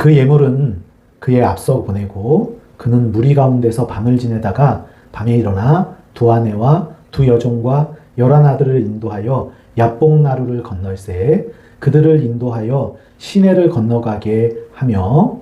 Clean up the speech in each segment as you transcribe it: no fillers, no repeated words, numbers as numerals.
그 예물은 그의 앞서 보내고 그는 무리 가운데서 밤을 지내다가 밤에 일어나 두 아내와 두 여종과 11아들을 인도하여 야복나루를 건널새 그들을 인도하여 시내를 건너가게 하며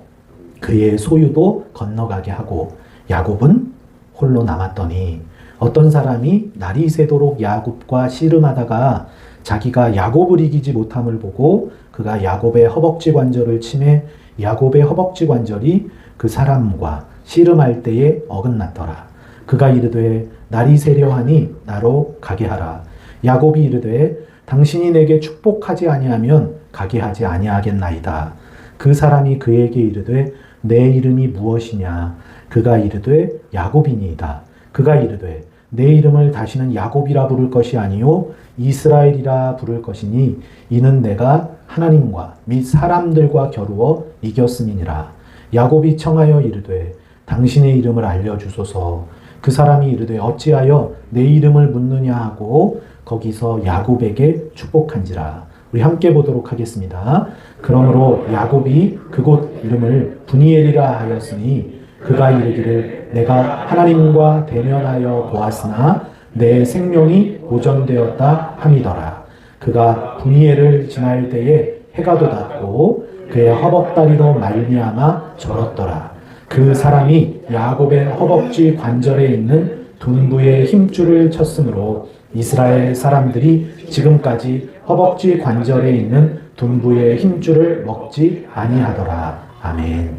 그의 소유도 건너가게 하고 야곱은 홀로 남았더니 어떤 사람이 날이 새도록 야곱과 씨름하다가 자기가 야곱을 이기지 못함을 보고 그가 야곱의 허벅지 관절을 치매 야곱의 허벅지 관절이 그 사람과 씨름할 때에 어긋났더라. 그가 이르되 날이 새려하니 나로 가게 하라. 야곱이 이르되 당신이 내게 축복하지 아니하면 가게 하지 아니하겠나이다. 그 사람이 그에게 이르되 내 이름이 무엇이냐? 그가 이르되 야곱이니이다. 그가 이르되 내 이름을 다시는 야곱이라 부를 것이 아니요 이스라엘이라 부를 것이니 이는 내가 하나님과 및 사람들과 겨루어 이겼음이니라. 야곱이 청하여 이르되 당신의 이름을 알려주소서. 그 사람이 이르되 어찌하여 내 이름을 묻느냐 하고 거기서 야곱에게 축복한지라. 우리 함께 보도록 하겠습니다. 그러므로 야곱이 그곳 이름을 브니엘이라 하였으니 그가 이르기를 내가 하나님과 대면하여 보았으나 내 생명이 보존되었다 함이더라. 그가 브니엘을 지날 때에 해가 돋았고 그의 허벅다리로 말미암아 절었더라. 그 사람이 야곱의 허벅지 관절에 있는 둔부의 힘줄을 쳤으므로 이스라엘 사람들이 지금까지 허벅지 관절에 있는 둔부의 힘줄을 먹지 아니하더라. 아멘.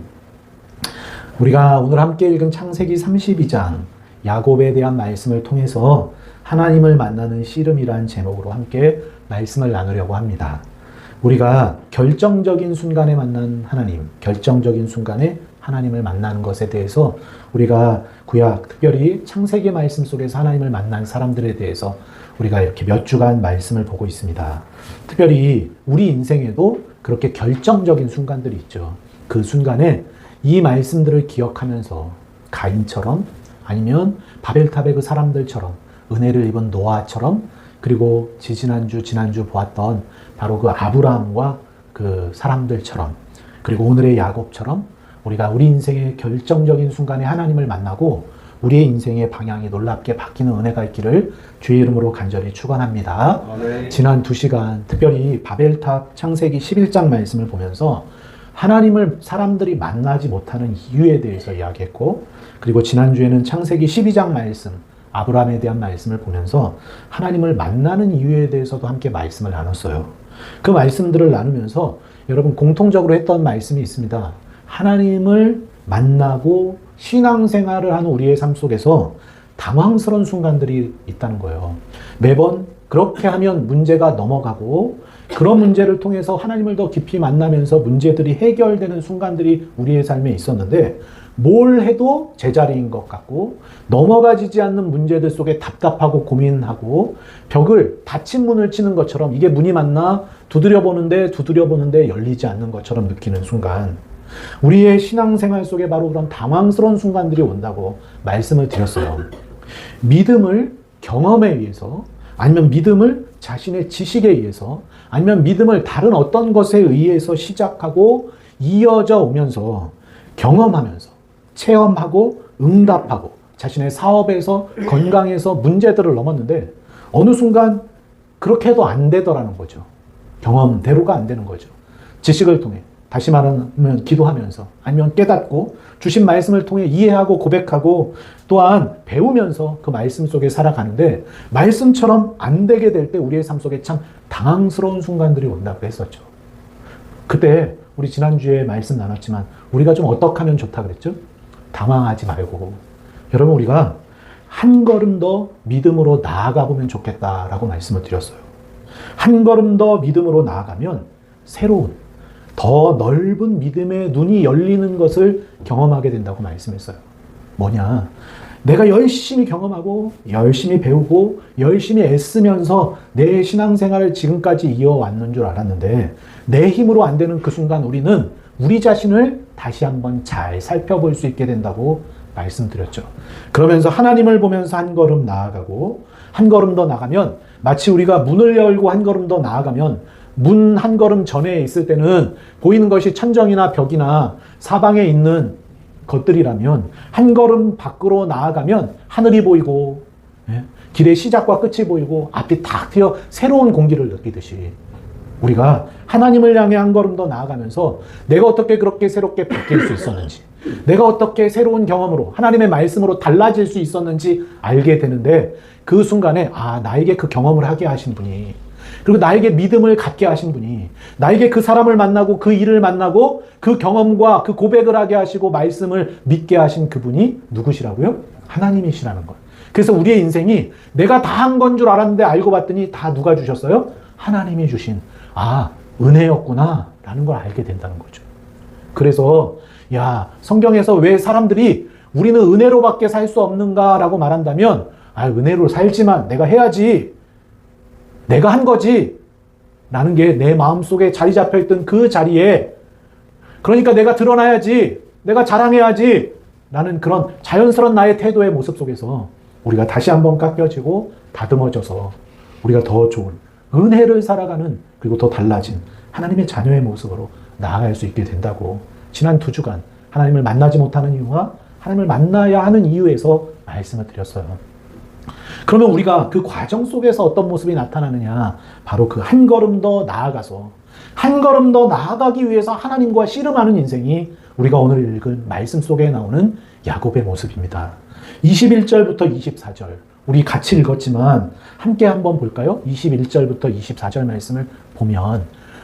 우리가 오늘 함께 읽은 창세기 32장 야곱에 대한 말씀을 통해서 하나님을 만나는 씨름이란 제목으로 함께 말씀을 나누려고 합니다. 우리가 결정적인 순간에 만난 하나님, 결정적인 순간에 하나님을 만나는 것에 대해서 우리가 구약, 특별히 창세기 말씀 속에서 하나님을 만난 사람들에 대해서 우리가 이렇게 몇 주간 말씀을 보고 있습니다. 특별히 우리 인생에도 그렇게 결정적인 순간들이 있죠. 그 순간에 이 말씀들을 기억하면서 가인처럼 아니면 바벨탑의 그 사람들처럼 은혜를 입은 노아처럼 그리고 지난주 보았던 바로 그 아브라함과 그 사람들처럼 그리고 오늘의 야곱처럼 우리가 우리 인생의 결정적인 순간에 하나님을 만나고 우리의 인생의 방향이 놀랍게 바뀌는 은혜가 있기를 주의 이름으로 간절히 축원합니다. 지난 2시간 특별히 바벨탑 창세기 11장 말씀을 보면서 하나님을 사람들이 만나지 못하는 이유에 대해서 이야기했고 그리고 지난주에는 창세기 12장 말씀 아브라함에 대한 말씀을 보면서 하나님을 만나는 이유에 대해서도 함께 말씀을 나눴어요. 그 말씀들을 나누면서 여러분 공통적으로 했던 말씀이 있습니다. 하나님을 만나고 신앙생활을 하는 우리의 삶 속에서 당황스러운 순간들이 있다는 거예요. 매번 그렇게 하면 문제가 넘어가고 그런 문제를 통해서 하나님을 더 깊이 만나면서 문제들이 해결되는 순간들이 우리의 삶에 있었는데 뭘 해도 제자리인 것 같고 넘어가지지 않는 문제들 속에 답답하고 고민하고 벽을 닫힌 문을 치는 것처럼 이게 문이 맞나 두드려보는데 열리지 않는 것처럼 느끼는 순간 우리의 신앙생활 속에 바로 그런 당황스러운 순간들이 온다고 말씀을 드렸어요. 믿음을 경험에 의해서 아니면 믿음을 자신의 지식에 의해서 아니면 믿음을 다른 어떤 것에 의해서 시작하고 이어져 오면서 경험하면서 체험하고 응답하고 자신의 사업에서 건강에서 문제들을 넘었는데 어느 순간 그렇게 해도 안 되더라는 거죠. 경험대로가 안 되는 거죠. 지식을 통해 다시 말하면 기도하면서 아니면 깨닫고 주신 말씀을 통해 이해하고 고백하고 또한 배우면서 그 말씀 속에 살아가는데 말씀처럼 안 되게 될 때 우리의 삶 속에 참 당황스러운 순간들이 온다고 했었죠. 그때 우리 지난주에 말씀 나눴지만 우리가 좀 어떻게 하면 좋다 그랬죠? 당황하지 말고 여러분 우리가 한 걸음 더 믿음으로 나아가 보면 좋겠다라고 말씀을 드렸어요. 한 걸음 더 믿음으로 나아가면 새로운 더 넓은 믿음의 눈이 열리는 것을 경험하게 된다고 말씀했어요. 뭐냐? 내가 열심히 경험하고 열심히 배우고 열심히 애쓰면서 내 신앙생활을 지금까지 이어왔는 줄 알았는데 내 힘으로 안 되는 그 순간 우리는 우리 자신을 다시 한번 잘 살펴볼 수 있게 된다고 말씀드렸죠. 그러면서 하나님을 보면서 한 걸음 나아가고 한 걸음 더 나가면 마치 우리가 문을 열고 한 걸음 더 나아가면 문 한 걸음 전에 있을 때는 보이는 것이 천정이나 벽이나 사방에 있는 것들이라면 한 걸음 밖으로 나아가면 하늘이 보이고 길의 시작과 끝이 보이고 앞이 탁 트여 새로운 공기를 느끼듯이 우리가 하나님을 향해 한 걸음 더 나아가면서 내가 어떻게 그렇게 새롭게 바뀔 수 있었는지, 내가 어떻게 새로운 경험으로 하나님의 말씀으로 달라질 수 있었는지 알게 되는데, 그 순간에 나에게 그 경험을 하게 하신 분이, 그리고 나에게 믿음을 갖게 하신 분이, 나에게 그 사람을 만나고 그 일을 만나고 그 경험과 그 고백을 하게 하시고 말씀을 믿게 하신 그분이 누구시라고요? 하나님이시라는 거예요. 그래서 우리의 인생이 내가 다 한 건 줄 알았는데 알고 봤더니 다 누가 주셨어요? 하나님이 주신 은혜였구나 라는 걸 알게 된다는 거죠. 그래서 성경에서 왜 사람들이 우리는 은혜로밖에 살 수 없는가 라고 말한다면, 은혜로 살지만 내가 해야지, 내가 한 거지 라는 게 내 마음속에 자리 잡혀있던 그 자리에, 그러니까 내가 드러나야지, 내가 자랑해야지 라는 그런 자연스러운 나의 태도의 모습 속에서 우리가 다시 한번 깎여지고 다듬어져서 우리가 더 좋은 은혜를 살아가는, 그리고 더 달라진 하나님의 자녀의 모습으로 나아갈 수 있게 된다고 지난 2주간 하나님을 만나지 못하는 이유와 하나님을 만나야 하는 이유에서 말씀을 드렸어요. 그러면 우리가 그 과정 속에서 어떤 모습이 나타나느냐, 바로 그 한 걸음 더 나아가서 한 걸음 더 나아가기 위해서 하나님과 씨름하는 인생이 우리가 오늘 읽은 말씀 속에 나오는 야곱의 모습입니다. 21절부터 24절 우리 같이 읽었지만 함께 한번 볼까요? 21절부터 24절 말씀을 보면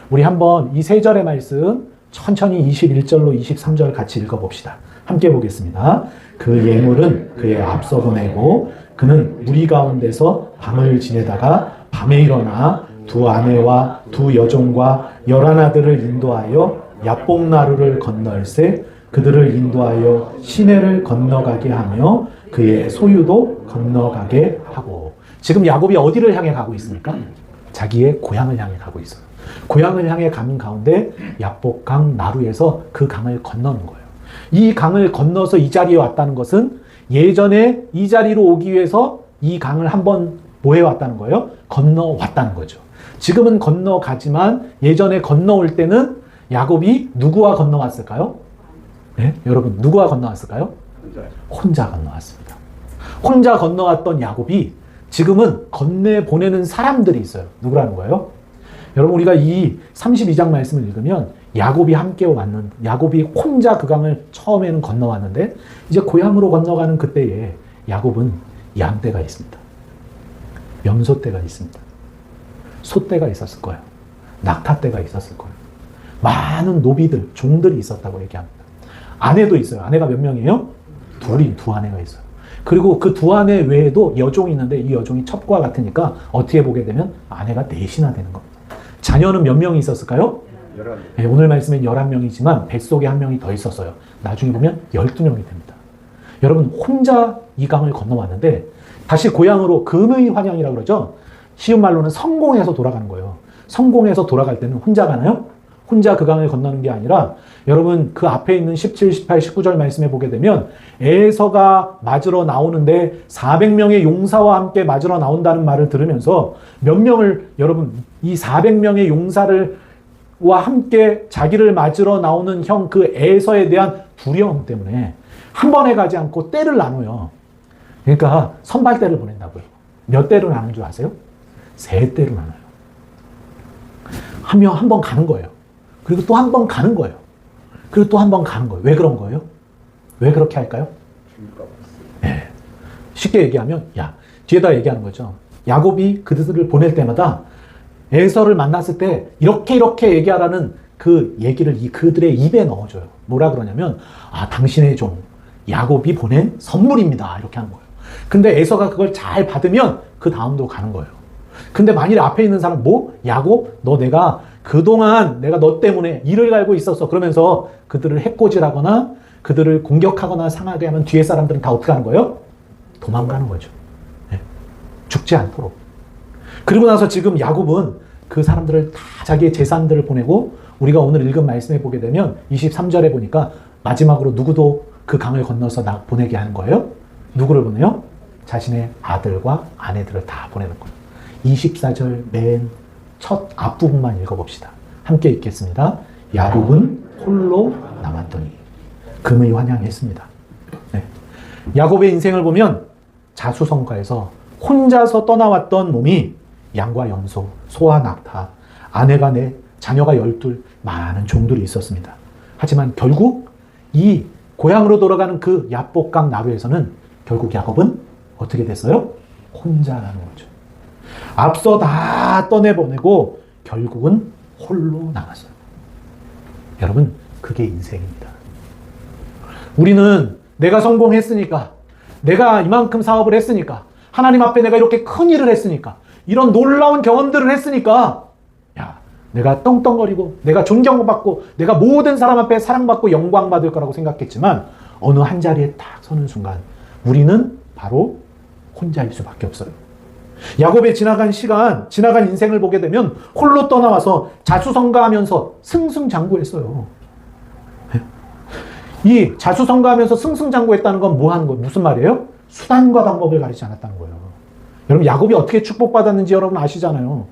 우리 한번 이 세 절의 말씀 천천히 21절로 23절 같이 읽어봅시다. 함께 보겠습니다. 그 예물은 그의 앞서 보내고 그는 무리 가운데서 밤을 지내다가 밤에 일어나 두 아내와 두 여종과 11아들을 인도하여 야복나루를 건널세 그들을 인도하여 시내를 건너가게 하며 그의 소유도 건너가게 하고. 지금 야곱이 어디를 향해 가고 있습니까? 자기의 고향을 향해 가고 있어요. 고향을 향해 가는 가운데 야복강 나루에서 그 강을 건너는 거예요. 이 강을 건너서 이 자리에 왔다는 것은 예전에 이 자리로 오기 위해서 이 강을 한번 뭐 해왔다는 거예요? 건너왔다는 거죠. 지금은 건너가지만 예전에 건너올 때는 야곱이 누구와 건너왔을까요? 네? 여러분 누구와 건너왔을까요? 혼자 건너왔습니다. 혼자 건너왔던 야곱이 지금은 건네보내는 사람들이 있어요. 누구라는 거예요? 여러분 우리가 이 32장 말씀을 읽으면 야곱이 함께 왔는, 야곱이 혼자 그 강을 처음에는 건너왔는데 이제 고향으로 건너가는 그때에 야곱은 양떼가 있습니다. 염소떼가 있습니다. 소떼가 있었을 거예요. 낙타떼가 있었을 거예요. 많은 노비들, 종들이 있었다고 얘기합니다. 아내도 있어요. 아내가 몇 명이에요? 두 아내가 있어요. 그리고 그 두 아내 외에도 여종이 있는데 이 여종이 첩과 같으니까 어떻게 보게 되면 아내가 넷이나 되는 겁니다. 자녀는 몇 명이 있었을까요? 11명. 네, 오늘 말씀엔 11명이지만 뱃속에 한 명이 더 있었어요. 나중에 보면 12명이 됩니다. 여러분 혼자 이 강을 건너왔는데 다시 고향으로 금의 환영이라고 그러죠. 쉬운 말로는 성공해서 돌아가는 거예요. 성공해서 돌아갈 때는 혼자 가나요? 혼자 그 강을 건너는 게 아니라 여러분 그 앞에 있는 17, 18, 19절 말씀에 보게 되면 에서가 맞으러 나오는데 400명의 용사와 함께 맞으러 나온다는 말을 들으면서 몇 명을 여러분 이 400명의 용사와 함께 자기를 맞으러 나오는 형 그 에서에 대한 두려움 때문에 한 번에 가지 않고 떼를 나눠요. 그러니까 선발대를 보낸다고요. 몇 대로 나눈 줄 아세요? 3대로 나눠요. 한 명 한 번 가는 거예요. 그리고 또 한 번 가는 거예요. 그리고 또 한 번 가는 거예요. 왜 그런 거예요? 왜 그렇게 할까요? 네. 쉽게 얘기하면 뒤에다 얘기하는 거죠. 야곱이 그들을 보낼 때마다 에서를 만났을 때 이렇게 얘기하라는 그 얘기를 그들의 입에 넣어줘요. 뭐라 그러냐면 당신의 종 야곱이 보낸 선물입니다. 이렇게 하는 거예요. 근데 에서가 그걸 잘 받으면 그 다음도 가는 거예요. 근데 만일에 앞에 있는 사람 야곱 너 내가 그동안 내가 너 때문에 이를 갈고 있었어. 그러면서 그들을 해코지하거나 그들을 공격하거나 상하게 하면 뒤에 사람들은 다 어떻게 하는 거예요? 도망가는 거죠. 네. 죽지 않도록. 그리고 나서 지금 야곱은 그 사람들을 다 자기의 재산들을 보내고 우리가 오늘 읽은 말씀에 보게 되면 23절에 보니까 마지막으로 누구도 그 강을 건너서 보내게 하는 거예요. 누구를 보내요? 자신의 아들과 아내들을 다 보내는 거예요. 24절 맨 첫 앞부분만 읽어봅시다. 함께 읽겠습니다. 야곱은 홀로 남았더니 금의 환영했습니다. 네. 야곱의 인생을 보면 자수성가에서 혼자서 떠나왔던 몸이 양과 염소, 소와 낙타, 아내가 넷, 자녀가 12, 많은 종들이 있었습니다. 하지만 결국 이 고향으로 돌아가는 그 야복강 나루에서는 결국 야곱은 어떻게 됐어요? 혼자라는 거죠. 앞서 다 떠내보내고 결국은 홀로 남았어요. 여러분, 그게 인생입니다. 우리는 내가 성공했으니까, 내가 이만큼 사업을 했으니까, 하나님 앞에 내가 이렇게 큰 일을 했으니까, 이런 놀라운 경험들을 했으니까, 야, 내가 떵떵거리고, 내가 존경받고, 내가 모든 사람 앞에 사랑받고 영광받을 거라고 생각했지만, 어느 한 자리에 딱 서는 순간, 우리는 바로 혼자일 수밖에 없어요. 야곱의 지나간 시간, 지나간 인생을 보게 되면 홀로 떠나와서 자수성가하면서 승승장구했어요. 이 자수성가하면서 승승장구했다는 건 뭐 하는 거예요? 무슨 말이에요? 수단과 방법을 가리지 않았다는 거예요. 여러분, 야곱이 어떻게 축복받았는지 여러분 아시잖아요.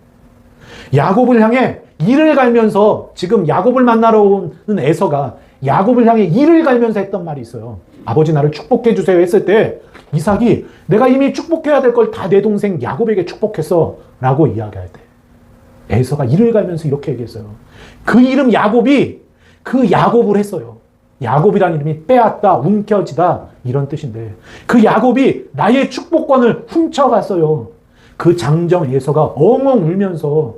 야곱을 향해 이를 갈면서, 지금 야곱을 만나러 오는 에서가 야곱을 향해 이를 갈면서 했던 말이 있어요. 아버지 나를 축복해 주세요 했을 때 이삭이 내가 이미 축복해야 될 걸 다 내 동생 야곱에게 축복했어 라고 이야기할 때 에서가 이를 갈면서 이렇게 얘기했어요. 그 이름 야곱이 그 야곱을 했어요. 야곱이라는 이름이 빼앗다, 움켜쥐다 이런 뜻인데 그 야곱이 나의 축복권을 훔쳐갔어요. 그 장정 에서가 엉엉 울면서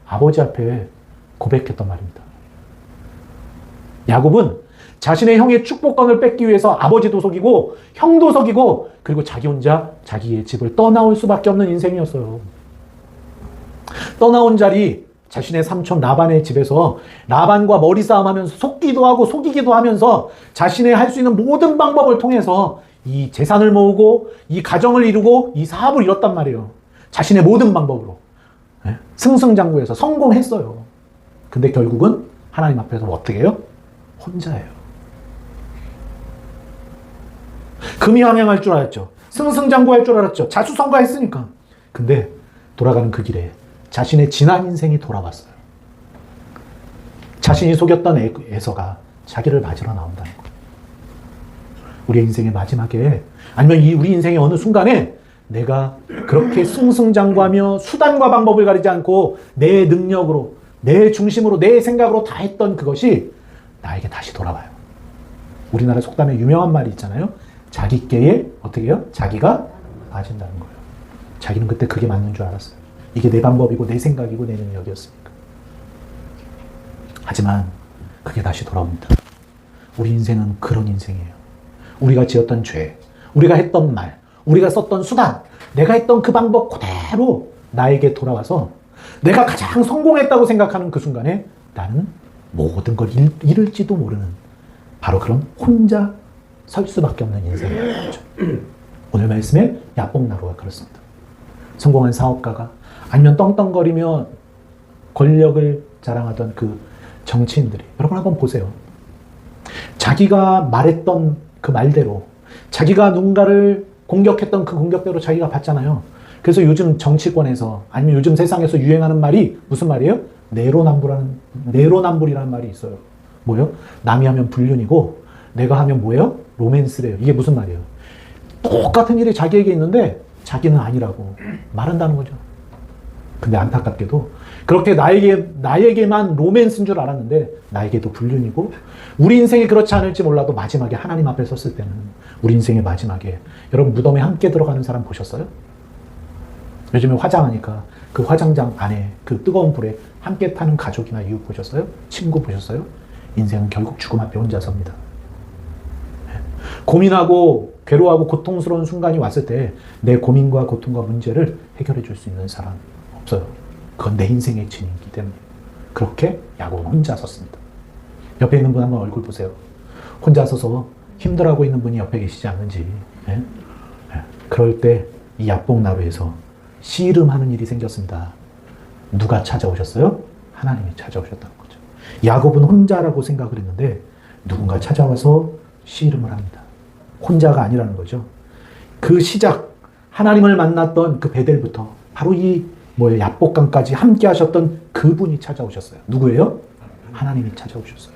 아버지 앞에 고백했단 말입니다. 야곱은 자신의 형의 축복권을 뺏기 위해서 아버지도 속이고 형도 속이고 그리고 자기 혼자 자기의 집을 떠나올 수밖에 없는 인생이었어요. 떠나온 자리 자신의 삼촌 라반의 집에서 라반과 머리 싸움하면서 속기도 하고 속이기도 하면서 자신의 할 수 있는 모든 방법을 통해서 이 재산을 모으고 이 가정을 이루고 이 사업을 이뤘단 말이에요. 자신의 모든 방법으로. 승승장구해서 성공했어요. 근데 결국은 하나님 앞에서 어떻게 해요? 혼자예요. 금이 항행할 줄 알았죠. 승승장구할 줄 알았죠. 자수성가했으니까. 근데 돌아가는 그 길에 자신의 지난 인생이 돌아왔어요. 자신이 속였던 에서가 자기를 맞으러 나온다는 거예요. 우리 인생의 마지막에 아니면 우리 인생의 어느 순간에 내가 그렇게 승승장구하며 수단과 방법을 가리지 않고 내 능력으로, 내 중심으로, 내 생각으로 다 했던 그것이 나에게 다시 돌아와요. 우리나라 속담에 유명한 말이 있잖아요. 자기 깨에 어떻게 해요? 자기가 빠진다는 거예요. 자기는 그때 그게 맞는 줄 알았어요. 이게 내 방법이고 내 생각이고 내 능력이었으니까. 하지만 그게 다시 돌아옵니다. 우리 인생은 그런 인생이에요. 우리가 지었던 죄, 우리가 했던 말, 우리가 썼던 수단, 내가 했던 그 방법 그대로 나에게 돌아와서 내가 가장 성공했다고 생각하는 그 순간에 나는 모든 걸 잃을지도 모르는 바로 그런 혼자 설 수밖에 없는 인생이에요. 오늘 말씀에 야복나루가 그렇습니다. 성공한 사업가가 아니면 떵떵거리며 권력을 자랑하던 그 정치인들이 여러분 한번 보세요. 자기가 말했던 그 말대로 자기가 누군가를 공격했던 그 공격대로 자기가 받잖아요. 그래서 요즘 정치권에서 아니면 요즘 세상에서 유행하는 말이 무슨 말이에요? 내로남불이라는 말이 있어요. 뭐예요? 남이 하면 불륜이고 내가 하면 뭐예요? 로맨스래요. 이게 무슨 말이에요? 똑같은 일이 자기에게 있는데 자기는 아니라고 말한다는 거죠. 근데 안타깝게도 그렇게 나에게만 로맨스인 줄 알았는데 나에게도 불륜이고 우리 인생이 그렇지 않을지 몰라도 마지막에 하나님 앞에 섰을 때는 우리 인생의 마지막에 여러분 무덤에 함께 들어가는 사람 보셨어요? 요즘에 화장하니까 그 화장장 안에 그 뜨거운 불에 함께 타는 가족이나 이웃 보셨어요? 친구 보셨어요? 인생은 결국 죽음 앞에 혼자 섭니다. 고민하고 괴로워하고 고통스러운 순간이 왔을 때 내 고민과 고통과 문제를 해결해 줄 수 있는 사람 없어요. 그건 내 인생의 진이기 때문에 그렇게 야곱은 혼자 섰습니다. 옆에 있는 분 한번 얼굴 보세요. 혼자 서서 힘들어하고 있는 분이 옆에 계시지 않는지. 그럴 때 이 야복나루에서 씨름하는 일이 생겼습니다. 누가 찾아오셨어요? 하나님이 찾아오셨다는 거죠. 야곱은 혼자라고 생각을 했는데 누군가 찾아와서 씨름을 합니다. 혼자가 아니라는 거죠. 그 시작, 하나님을 만났던 그 베델부터 바로 이 뭐예요? 야복강까지 함께 하셨던 그분이 찾아오셨어요. 누구예요? 하나님이 찾아오셨어요.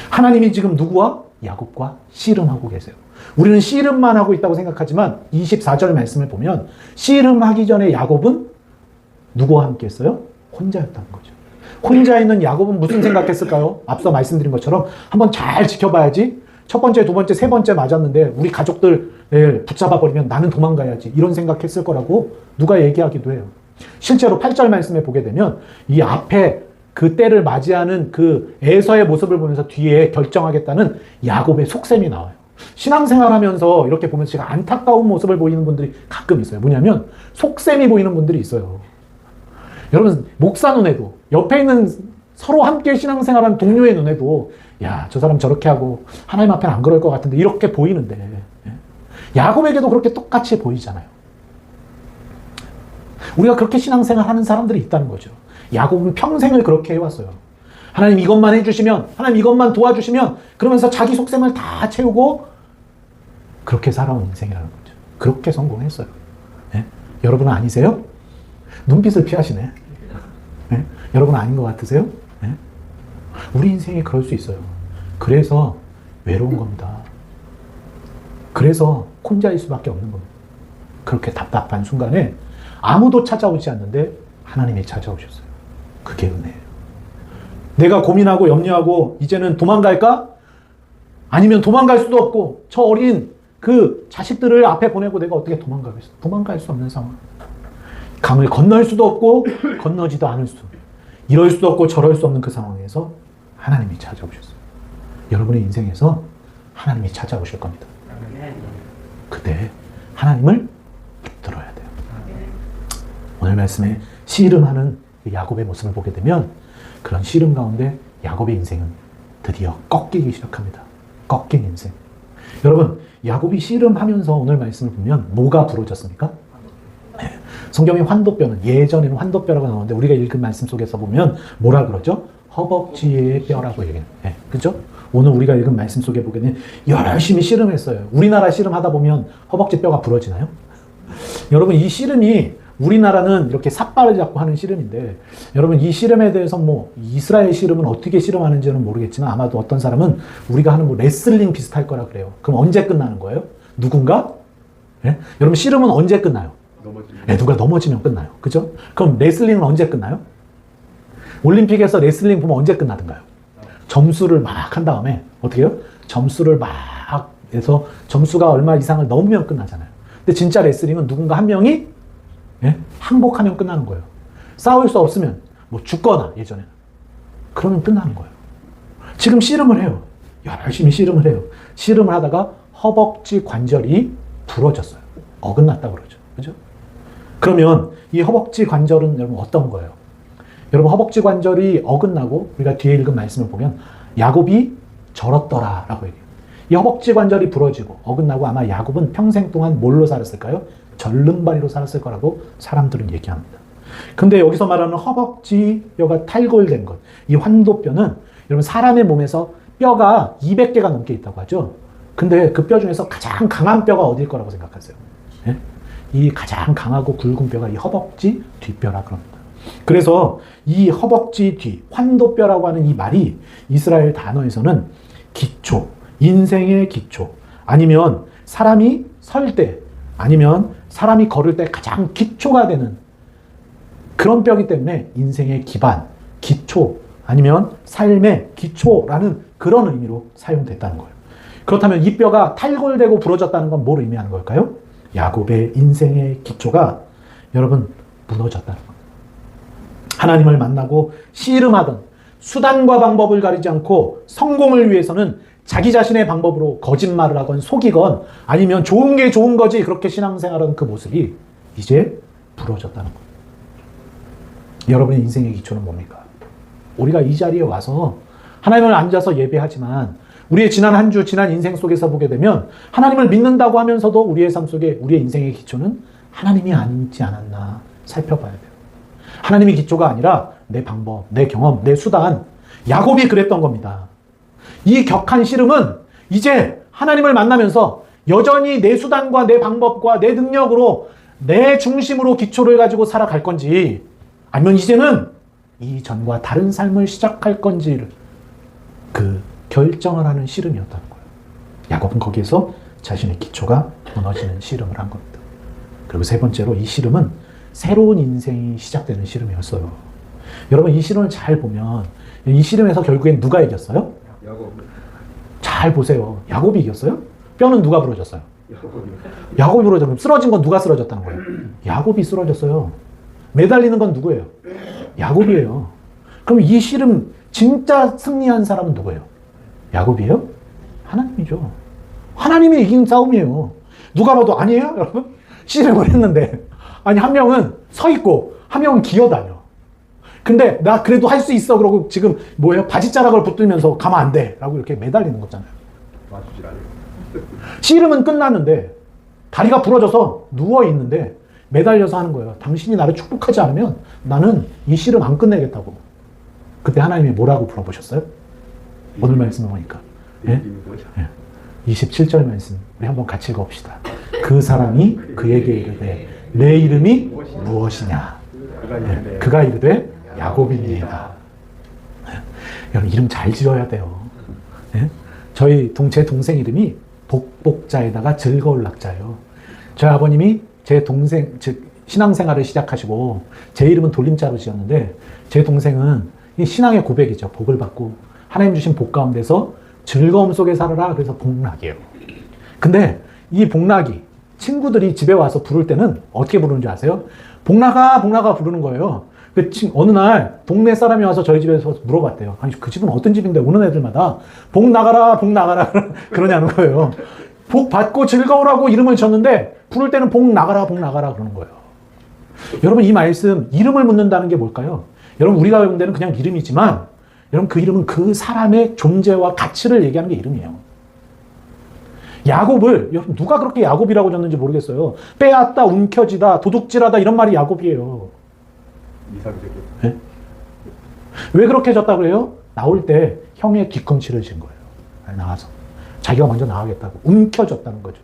하나님이 지금 누구와? 야곱과 씨름하고 계세요. 우리는 씨름만 하고 있다고 생각하지만 24절 말씀을 보면 씨름하기 전에 야곱은 누구와 함께 했어요? 혼자였다는 거죠. 혼자 있는 야곱은 무슨 생각했을까요? 앞서 말씀드린 것처럼 한번 잘 지켜봐야지. 첫 번째, 두 번째, 세 번째 맞았는데 우리 가족들을 붙잡아버리면 나는 도망가야지. 이런 생각했을 거라고 누가 얘기하기도 해요. 실제로 8절 말씀에 보게 되면 이 앞에 그 때를 맞이하는 그 에서의 모습을 보면서 뒤에 결정하겠다는 야곱의 속셈이 나와요. 신앙생활 하면서 이렇게 보면서 제가 안타까운 모습을 보이는 분들이 가끔 있어요. 뭐냐면 속셈이 보이는 분들이 있어요. 여러분, 목사 눈에도, 옆에 있는 서로 함께 신앙생활하는 동료의 눈에도 야, 저 사람 저렇게 하고 하나님 앞에는 안 그럴 것 같은데 이렇게 보이는데 야곱에게도 그렇게 똑같이 보이잖아요. 우리가 그렇게 신앙생활 하는 사람들이 있다는 거죠. 야곱은 평생을 그렇게 해왔어요. 하나님 이것만 해주시면, 하나님 이것만 도와주시면, 그러면서 자기 속셈을 다 채우고 그렇게 살아온 인생이라는 거죠. 그렇게 성공했어요. 예? 여러분은 아니세요? 눈빛을 피하시네. 예? 여러분 아닌 것 같으세요? 예? 우리 인생이 그럴 수 있어요. 그래서 외로운 겁니다. 그래서 혼자일 수밖에 없는 겁니다. 그렇게 답답한 순간에 아무도 찾아오지 않는데 하나님이 찾아오셨어요. 그게 은혜예요. 내가 고민하고 염려하고 이제는 도망갈까? 아니면 도망갈 수도 없고 저 어린 그 자식들을 앞에 보내고 내가 어떻게 도망가겠어? 도망갈 수 없는 상황. 강을 건널 수도 없고 건너지도 않을 수, 이럴 수도 없고 저럴 수 없는 그 상황에서 하나님이 찾아오셨어요. 여러분의 인생에서 하나님이 찾아오실 겁니다. 그때 하나님을 붙들어야 돼요. 오늘 말씀에 씨름하는 야곱의 모습을 보게 되면 그런 씨름 가운데 야곱의 인생은 드디어 꺾이기 시작합니다. 꺾인 인생. 여러분, 야곱이 씨름하면서 오늘 말씀을 보면 뭐가 부러졌습니까? 네. 성경의 환도뼈는, 예전에는 환도뼈라고 나오는데 우리가 읽은 말씀 속에서 보면 뭐라 그러죠? 허벅지의 뼈라고 얘기해요. 네. 그죠? 오늘 우리가 읽은 말씀 속에 보게 되면 열심히 씨름했어요. 우리나라 씨름하다 보면 허벅지 뼈가 부러지나요? 여러분, 이 씨름이 우리나라는 이렇게 삿발을 잡고 하는 씨름인데 여러분, 이 씨름에 대해서 뭐 이스라엘 씨름은 어떻게 씨름하는지는 모르겠지만 아마도 어떤 사람은 우리가 하는 뭐 레슬링 비슷할 거라 그래요. 그럼 언제 끝나는 거예요? 누군가? 예? 여러분, 씨름은 언제 끝나요? 네, 누가 넘어지면 끝나요. 그죠? 그럼 레슬링은 언제 끝나요? 올림픽에서 레슬링 보면 언제 끝나던가요? 점수를 막 한 다음에 어떻게 해요? 점수를 막 해서 점수가 얼마 이상을 넘으면 끝나잖아요. 근데 진짜 레슬링은 누군가 한 명이 항복하면 끝나는 거예요. 싸울 수 없으면 뭐 죽거나 예전에는 그러면 끝나는 거예요. 지금 씨름을 해요. 열심히 씨름을 해요. 씨름을 하다가 허벅지 관절이 부러졌어요. 어긋났다고 그러죠. 그죠? 그러면 이 허벅지 관절은 여러분 어떤 거예요? 여러분, 허벅지 관절이 어긋나고 우리가 뒤에 읽은 말씀을 보면 야곱이 절었더라라고 얘기해요. 이 허벅지 관절이 부러지고 어긋나고 아마 야곱은 평생 동안 뭘로 살았을까요? 절름발이로 살았을 거라고 사람들은 얘기합니다. 근데 여기서 말하는 허벅지 뼈가 탈골된 것, 이 환도뼈는 여러분 사람의 몸에서 뼈가 200개가 넘게 있다고 하죠. 근데 그 뼈 중에서 가장 강한 뼈가 어딜 거라고 생각하세요? 예? 이 가장 강하고 굵은 뼈가 이 허벅지 뒷뼈라 그럽니다. 그래서 이 허벅지 뒤, 환도뼈라고 하는 이 말이 이스라엘 단어에서는 기초, 인생의 기초, 아니면 사람이 설 때, 아니면 사람이 걸을 때 가장 기초가 되는 그런 뼈이기 때문에 인생의 기반, 기초, 아니면 삶의 기초라는 그런 의미로 사용됐다는 거예요. 그렇다면 이 뼈가 탈골되고 부러졌다는 건 뭘 의미하는 걸까요? 야곱의 인생의 기초가 여러분 무너졌다는 겁니다. 하나님을 만나고 씨름하던 수단과 방법을 가리지 않고 성공을 위해서는 자기 자신의 방법으로 거짓말을 하건 속이건 아니면 좋은 게 좋은 거지 그렇게 신앙생활하는 그 모습이 이제 부러졌다는 거예요. 여러분의 인생의 기초는 뭡니까? 우리가 이 자리에 와서 하나님을 앉아서 예배하지만 우리의 지난 한 주, 지난 인생 속에서 보게 되면 하나님을 믿는다고 하면서도 우리의 삶 속에 우리의 인생의 기초는 하나님이 아니지 않았나 살펴봐야 돼요. 하나님의 기초가 아니라 내 방법, 내 경험, 내 수단. 야곱이 그랬던 겁니다. 이 격한 씨름은 이제 하나님을 만나면서 여전히 내 수단과 내 방법과 내 능력으로 내 중심으로 기초를 가지고 살아갈 건지 아니면 이제는 이전과 다른 삶을 시작할 건지를 그 결정을 하는 씨름이었다는 거예요. 야곱은 거기에서 자신의 기초가 무너지는 씨름을 한 겁니다. 그리고 세 번째로 이 씨름은 새로운 인생이 시작되는 씨름이었어요. 여러분 이 씨름을 잘 보면 이 씨름에서 결국엔 누가 이겼어요? 야곱. 잘 보세요. 야곱이 이겼어요? 뼈는 누가 부러졌어요? 야곱이 부러졌어요. 쓰러진 건 누가 쓰러졌다는 거예요? 야곱이 쓰러졌어요. 매달리는 건 누구예요? 야곱이에요. 그럼 이 씨름 진짜 승리한 사람은 누구예요? 야곱이에요? 하나님이죠. 하나님이 이긴 싸움이에요. 누가 봐도 아니에요, 여러분? 씨름을 했는데 아니 한 명은 서 있고 한 명은 기어다녀. 근데 나 그래도 할 수 있어 그러고 지금 뭐예요? 바지자락을 붙들면서 가면 안 돼 라고 이렇게 매달리는 거잖아요. 맞추질 않아요. 씨름은 끝났는데 다리가 부러져서 누워있는데 매달려서 하는 거예요. 당신이 나를 축복하지 않으면 나는 이 씨름 안 끝내겠다고. 그때 하나님이 뭐라고 물어보셨어요? 오늘 말씀을 보니까 예? 27절 말씀 우리 한번 같이 읽어봅시다. 그 사람이 그에게 이르되 내 이름이 무엇이냐? 예, 그가 이르되 야곱이니이다. 여러분 이름 잘 지어야 돼요. 예? 제 동생 이름이 복복자에다가 즐거울 낙자예요. 저희 아버님이 제 동생 즉 신앙생활을 시작하시고 제 이름은 돌림자로 지었는데 제 동생은 이 신앙의 고백이죠. 복을 받고 하나님 주신 복 가운데서 즐거움 속에 살아라. 그래서 복락이에요. 근데 이 복락이 친구들이 집에 와서 부를 때는 어떻게 부르는 줄 아세요? 복락아 복락아 부르는 거예요. 어느 날 동네 사람이 와서 저희 집에서 물어봤대요. 아니 그 집은 어떤 집인데 오는 애들마다 복 나가라 복 나가라 그러냐는 거예요. 복 받고 즐거우라고 이름을 졌는데 부를 때는 복 나가라 그러는 거예요. 여러분 이 말씀 이름을 묻는다는 게 뭘까요? 여러분 우리가 배운 데는 그냥 이름이지만 여러분 그 이름은 그 사람의 존재와 가치를 얘기하는 게 이름이에요. 야곱을 여러분 누가 그렇게 야곱이라고 졌는지 모르겠어요. 빼앗다, 움켜쥐다, 도둑질하다 이런 말이 야곱이에요. 네? 왜 그렇게 졌다고 그래요? 나올 때 형의 뒤꿈치를 진 거예요. 나와서 자기가 먼저 나가겠다고 움켜졌다는 거죠.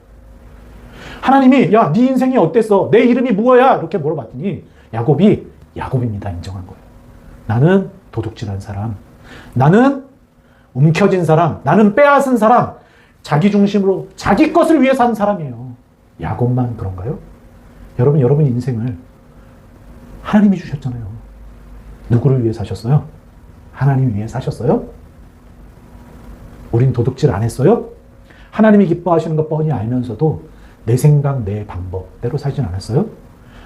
하나님이 야, 네 인생이 어땠어? 내 이름이 뭐야? 이렇게 물어봤더니 야곱이 야곱입니다 인정한 거예요. 나는 도둑질한 사람, 나는 움켜진 사람, 나는 빼앗은 사람, 자기 중심으로 자기 것을 위해 산 사람이에요. 야곱만 그런가요? 여러분 인생을 하나님이 주셨잖아요. 누구를 위해 사셨어요? 하나님 위해 사셨어요? 우린 도둑질 안 했어요? 하나님이 기뻐하시는 거 뻔히 알면서도 내 생각, 내 방법대로 살진 않았어요?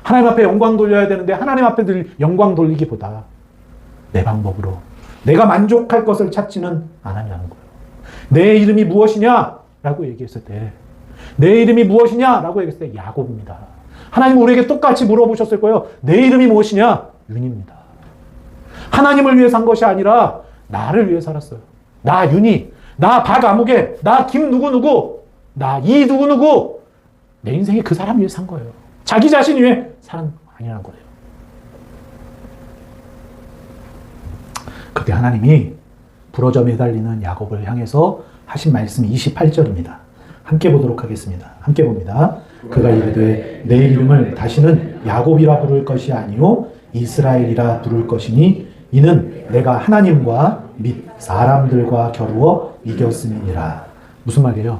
하나님 앞에 영광 돌려야 되는데 하나님 앞에 영광 돌리기보다 내 방법으로 내가 만족할 것을 찾지는 않았냐는 거예요. 내 이름이 무엇이냐? 라고 얘기했을 때 내 이름이 무엇이냐? 라고 얘기했을 때 야곱입니다. 하나님은 우리에게 똑같이 물어보셨을 거예요. 내 이름이 무엇이냐? 윤입니다. 하나님을 위해 산 것이 아니라 나를 위해 살았어요. 나 윤이, 나 박아무개, 나 김누구누구, 나 이누구누구. 내 인생이 그 사람 위해 산 거예요. 자기 자신 위해 사는 아니라는 거예요. 그때 하나님이 부러져 매달리는 야곱을 향해서 하신 말씀이 28절입니다. 함께 보도록 하겠습니다. 함께 봅니다. 그가 이르되 내 이름을 다시는 야곱이라 부를 것이 아니요 이스라엘이라 부를 것이니 이는 내가 하나님과 및 사람들과 겨루어 이겼음이니라. 무슨 말이에요?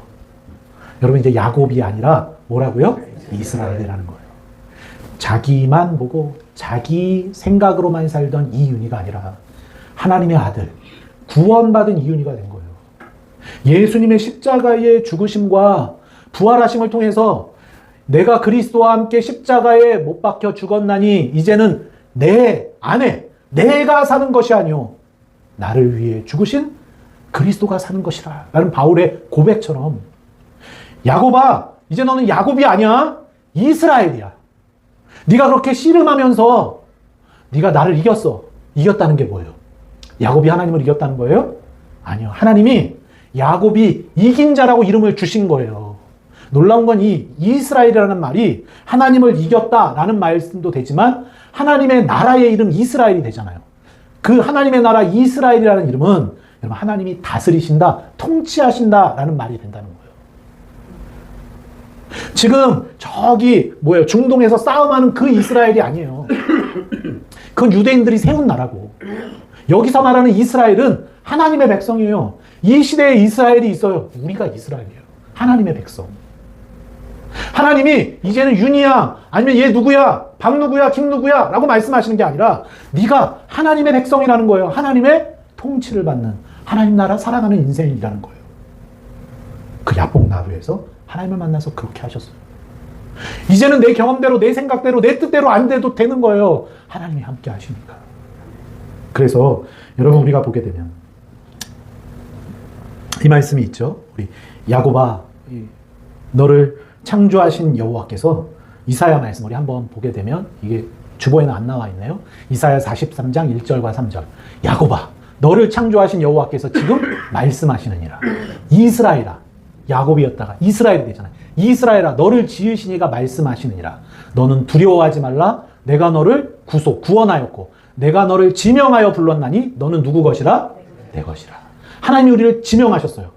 여러분 이제 야곱이 아니라 뭐라고요? 이스라엘이라는 거예요. 자기만 보고 자기 생각으로만 살던 이윤희가 아니라 하나님의 아들, 구원받은 이윤희가 된 거예요. 예수님의 십자가의 죽으심과 부활하심을 통해서 내가 그리스도와 함께 십자가에 못 박혀 죽었나니 이제는 내 안에 내가 사는 것이 아니오 나를 위해 죽으신 그리스도가 사는 것이라 라는 바울의 고백처럼 야곱아 이제 너는 야곱이 아니야 이스라엘이야. 네가 그렇게 씨름하면서 네가 나를 이겼다는 게 뭐예요? 야곱이 하나님을 이겼다는 거예요? 아니요. 하나님이 야곱이 이긴 자라고 이름을 주신 거예요. 놀라운 건 이 이스라엘이라는 말이 하나님을 이겼다라는 말씀도 되지만 하나님의 나라의 이름 이스라엘이 되잖아요. 그 하나님의 나라 이스라엘이라는 이름은 여러분 하나님이 다스리신다, 통치하신다라는 말이 된다는 거예요. 지금 저기 뭐예요? 중동에서 싸움하는 그 이스라엘이 아니에요. 그건 유대인들이 세운 나라고. 여기서 말하는 이스라엘은 하나님의 백성이에요. 이 시대에 이스라엘이 있어요. 우리가 이스라엘이에요. 하나님의 백성. 하나님이 이제는 윤이야 아니면 얘 누구야 박 누구야 김 누구야 라고 말씀하시는 게 아니라 네가 하나님의 백성이라는 거예요. 하나님의 통치를 받는 하나님 나라 살아가는 인생이라는 거예요. 그 야복나루에서 하나님을 만나서 그렇게 하셨어요. 이제는 내 경험대로 내 생각대로 내 뜻대로 안 돼도 되는 거예요. 하나님이 함께 하시니까. 그래서 여러분 우리가 보게 되면 이 말씀이 있죠. 우리 야곱아 너를 창조하신 여호와께서 이사야 말씀 우리 한번 보게 되면 이게 주보에는 안 나와 있네요. 이사야 43장 1절과 3절. 야곱아 너를 창조하신 여호와께서 지금 말씀하시느니라. 이스라엘아 야곱이었다가 이스라엘이 되잖아요. 이스라엘아 너를 지으신 이가 말씀하시느니라. 너는 두려워하지 말라. 내가 너를 구원하였고 내가 너를 지명하여 불렀나니 너는 누구 것이라? 내 것이라. 하나님이 우리를 지명하셨어요.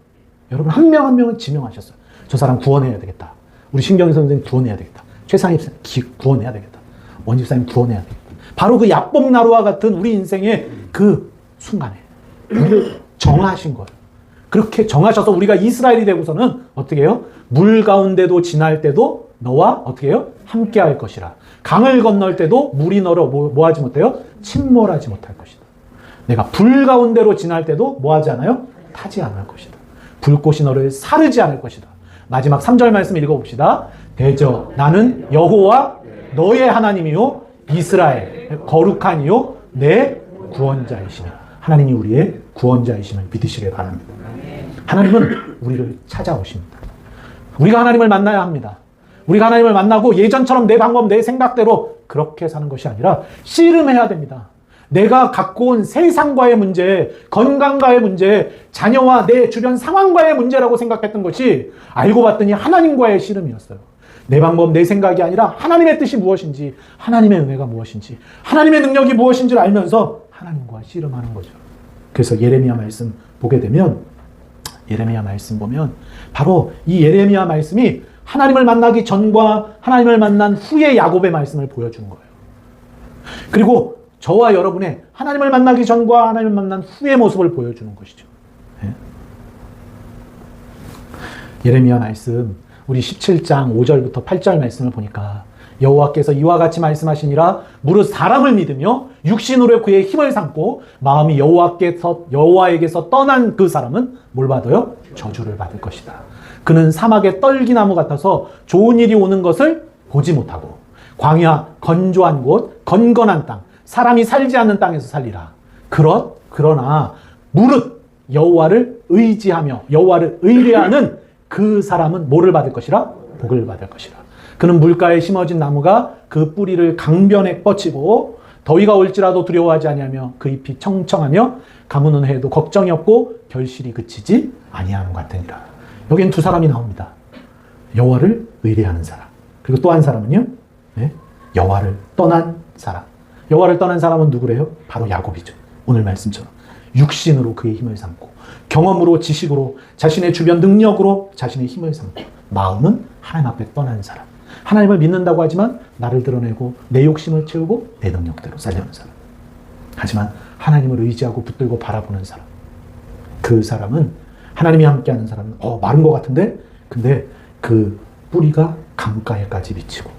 여러분 한 명 한 명은 지명하셨어요. 저 사람 구원해야 되겠다. 우리 신경희 선생님 구원해야 되겠다. 최상희 구원해야 되겠다. 원집사님 구원해야 되겠다. 바로 그 야복나루와 같은 우리 인생의 그 순간에 우리를 정하신 거예요. 그렇게 정하셔서 우리가 이스라엘이 되고서는 어떻게 해요? 물 가운데도 지날 때도 너와 어떻게 해요? 함께 할 것이라. 강을 건널 때도 물이 너를 뭐 하지 못해요? 침몰하지 못할 것이다. 내가 불 가운데로 지날 때도 뭐 하지 않아요? 타지 않을 것이다. 불꽃이 너를 사르지 않을 것이다. 마지막 3절 말씀 읽어봅시다. 대저 나는 여호와 너의 하나님이요 이스라엘 거룩한 이요 내 구원자이시니. 하나님이 우리의 구원자이심을 믿으시길 바랍니다. 하나님은 우리를 찾아오십니다. 우리가 하나님을 만나야 합니다. 우리가 하나님을 만나고 예전처럼 내 방법, 내 생각대로 그렇게 사는 것이 아니라 씨름해야 됩니다. 내가 갖고 온 세상과의 문제, 건강과의 문제, 자녀와 내 주변 상황과의 문제라고 생각했던 것이 알고 봤더니 하나님과의 씨름이었어요. 내 방법, 내 생각이 아니라 하나님의 뜻이 무엇인지, 하나님의 은혜가 무엇인지, 하나님의 능력이 무엇인지를 알면서 하나님과 씨름하는 거죠. 그래서 예레미야 말씀 보게 되면 예레미야 말씀 보면 바로 이 예레미야 말씀이 하나님을 만나기 전과 하나님을 만난 후의 야곱의 말씀을 보여주는 거예요. 그리고 저와 여러분의 하나님을 만나기 전과 하나님을 만난 후의 모습을 보여주는 것이죠. 예레미야 말씀 우리 17장 5절부터 8절 말씀을 보니까 여호와께서 이와 같이 말씀하시니라. 무릇 사람을 믿으며 육신으로 그의 힘을 삼고 마음이 여호와에게서 떠난 그 사람은 뭘 받아요? 저주를 받을 것이다. 그는 사막의 떨기나무 같아서 좋은 일이 오는 것을 보지 못하고 광야 건조한 곳 건건한 땅 사람이 살지 않는 땅에서 살리라. 그러나 무릇 여호와를 의지하며 여호와를 의뢰하는 그 사람은 뭐를 받을 것이라? 복을 받을 것이라. 그는 물가에 심어진 나무가 그 뿌리를 강변에 뻗치고 더위가 올지라도 두려워하지 아니하며 그 잎이 청청하며 가무는 해에도 걱정이 없고 결실이 그치지 아니하는 것 같으니라. 여기는 두 사람이 나옵니다. 여호와를 의뢰하는 사람. 그리고 또 한 사람은요. 여호와를 떠난 사람. 여호와를 떠난 사람은 누구래요? 바로 야곱이죠. 오늘 말씀처럼. 육신으로 그의 힘을 삼고 경험으로 지식으로 자신의 주변 능력으로 자신의 힘을 삼고 마음은 하나님 앞에 떠난 사람. 하나님을 믿는다고 하지만 나를 드러내고 내 욕심을 채우고 내 능력대로 살려는 사람. 하지만 하나님을 의지하고 붙들고 바라보는 사람. 그 사람은 하나님이 함께하는 사람은 마른 것 같은데 근데 그 뿌리가 강가에까지 미치고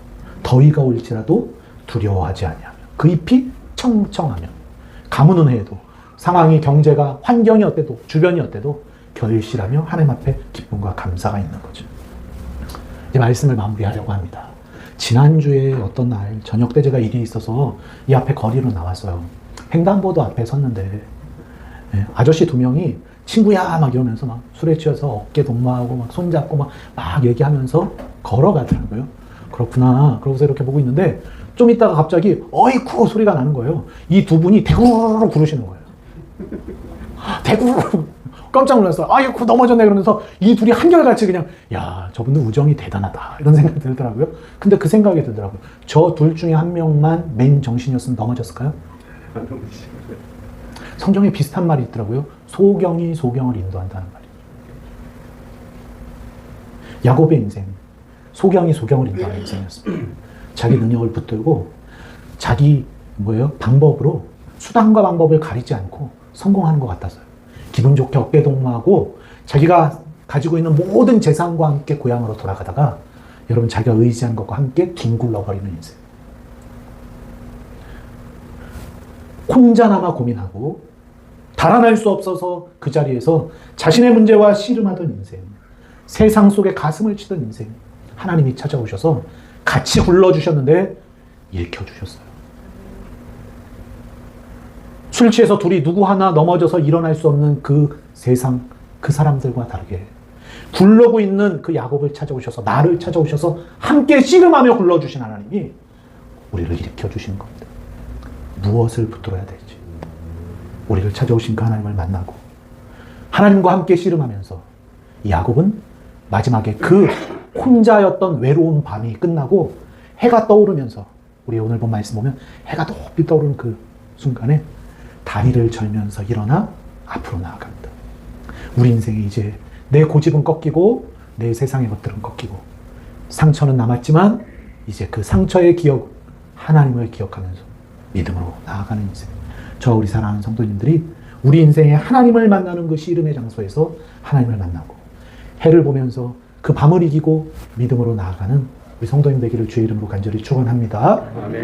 더위가 올지라도 두려워하지 아니하며 그 잎이 청청하며 가무는 해에도 상황이 경제가 환경이 어때도 주변이 어때도 결실하며 하나님 앞에 기쁨과 감사가 있는 거죠. 이제 말씀을 마무리하려고 합니다. 지난주에 어떤 날 저녁 때 제가 일이 있어서 이 앞에 거리로 나왔어요. 횡단보도 앞에 섰는데 아저씨 두 명이 친구야 막 이러면서 막 술에 취해서 어깨 동무하고 막 손잡고 막 얘기하면서 걸어가더라고요. 그렇구나. 그러고서 이렇게 보고 있는데 좀 있다가 갑자기 어이쿠 소리가 나는 거예요. 이 두 분이 대구르르 구르시는 거예요. 대구르르 깜짝 놀랐어요. 아이고 넘어졌네 그러면서 이 둘이 한결같이 그냥 야 저분들 우정이 대단하다 이런 생각이 들더라고요. 근데 그 생각이 들더라고요. 저 둘 중에 한 명만 맨 정신이었으면 넘어졌을까요? 성경에 비슷한 말이 있더라고요. 소경이 소경을 인도한다는 말이에요. 야곱의 인생 소경이 소경을 인도하는 인생이었습니다. 자기 능력을 붙들고 자기 방법으로 수단과 방법을 가리지 않고 성공하는 것 같았어요. 기분 좋게 어깨동무하고 자기가 가지고 있는 모든 재산과 함께 고향으로 돌아가다가 여러분 자기가 의지한 것과 함께 뒹굴러버리는 인생. 혼자나마 고민하고 달아날 수 없어서 그 자리에서 자신의 문제와 씨름하던 인생. 세상 속에 가슴을 치던 인생. 하나님이 찾아오셔서 같이 굴러주셨는데 일으켜주셨어요. 술 취해서 둘이 누구 하나 넘어져서 일어날 수 없는 그 세상, 그 사람들과 다르게 굴러고 있는 그 야곱을 찾아오셔서 나를 찾아오셔서 함께 씨름하며 굴러주신 하나님이 우리를 일으켜주신 겁니다. 무엇을 붙들어야 될지 우리를 찾아오신 그 하나님을 만나고 하나님과 함께 씨름하면서 야곱은 마지막에 그 혼자였던 외로운 밤이 끝나고 해가 떠오르면서 우리 오늘 본 말씀 보면 해가 높이 떠오르는 그 순간에 다리를 절면서 일어나 앞으로 나아갑니다. 우리 인생에 이제 내 고집은 꺾이고 내 세상의 것들은 꺾이고 상처는 남았지만 이제 그 상처의 기억, 하나님을 기억하면서 믿음으로 나아가는 인생. 저 우리 사랑하는 성도님들이 우리 인생에 하나님을 만나는 그 씨름의 장소에서 하나님을 만나고 해를 보면서 그 밤을 이기고 믿음으로 나아가는 우리 성도님 되기를 주의 이름으로 간절히 축원합니다. 아멘.